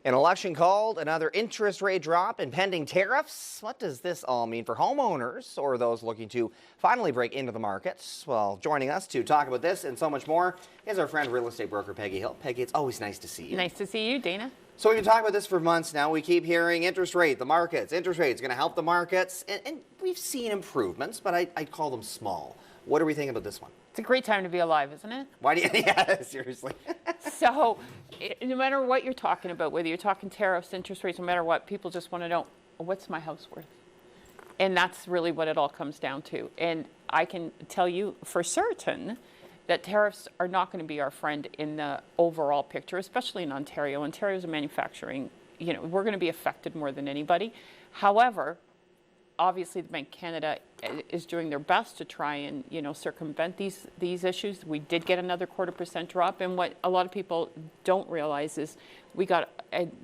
An election called, another interest rate drop, impending tariffs. What does this all mean for homeowners or those looking to finally break into the markets? Well, joining us to talk about this and so much more is our friend, real estate broker Peggy Hill. Peggy, it's always nice to see you. Nice to see you, Dana. So we've been talking about this for months now. We keep hearing interest rate, the markets, interest rates going to help the markets. And we've seen improvements, but I'd call them small. What do we think about this one? It's a great time to be alive, isn't it? Why do you, yeah, seriously. So no matter what you're talking about, whether you're talking tariffs, interest rates, no matter what, people just want to know, what's my house worth? And that's really what it all comes down to. And I can tell you for certain that tariffs are not going to be our friend in the overall picture, especially in Ontario. Ontario is a manufacturing, we're going to be affected more than anybody. However, obviously the Bank of Canada is doing their best to try and, circumvent these issues. We did get another 0.25% drop, and what a lot of people don't realize is we got,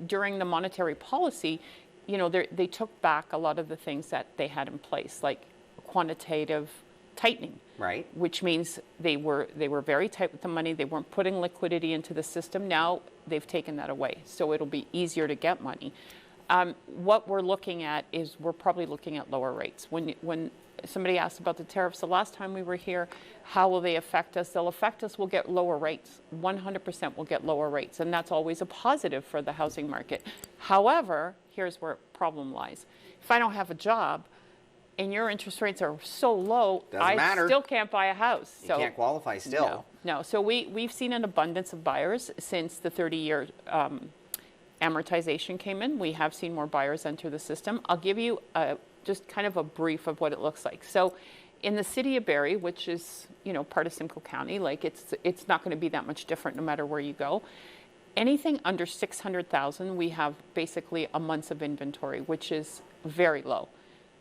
during the monetary policy, they took back a lot of the things that they had in place, like quantitative tightening. Right. Which means they were very tight with the money. They weren't putting liquidity into the system. Now they've taken that away, so it'll be easier to get money. What we're looking at is we're probably looking at lower rates. When somebody asked about the tariffs the last time we were here, how will they affect us? They'll affect us. We'll get lower rates. 100% will get lower rates, and that's always a positive for the housing market. However, here's where the problem lies. If I don't have a job and your interest rates are so low, I still can't buy a house. You can't qualify still. No. So we've seen an abundance of buyers since the 30-year amortization came in. We have seen more buyers enter the system. I'll give you just kind of a brief of what it looks like. So in the city of Barrie, which is, part of Simcoe County, like it's not going to be that much different no matter where you go. Anything under 600,000, we have basically a month's of inventory, which is very low.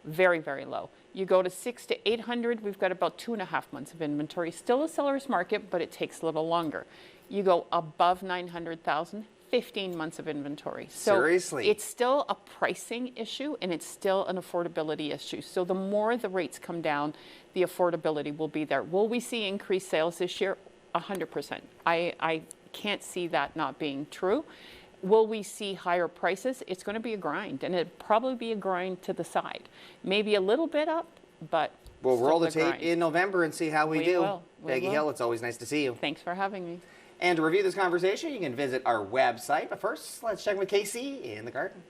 Very, very low. You go to 600 to 800, we've got about 2.5 months of inventory. Still a seller's market, but it takes a little longer. You go above 900,000, 15 months of inventory. So seriously? It's still a pricing issue and it's still an affordability issue. So the more the rates come down, the affordability will be there. Will we see increased sales this year? 100%. I can't see that not being true. Will we see higher prices? It's going to be a grind, and it'll probably be a grind to the side. Maybe a little bit up, but we'll roll the tape in November and see how we do. Peggy Hill, it's always nice to see you. Thanks for having me. And to review this conversation, you can visit our website. But first, let's check with KC in the garden.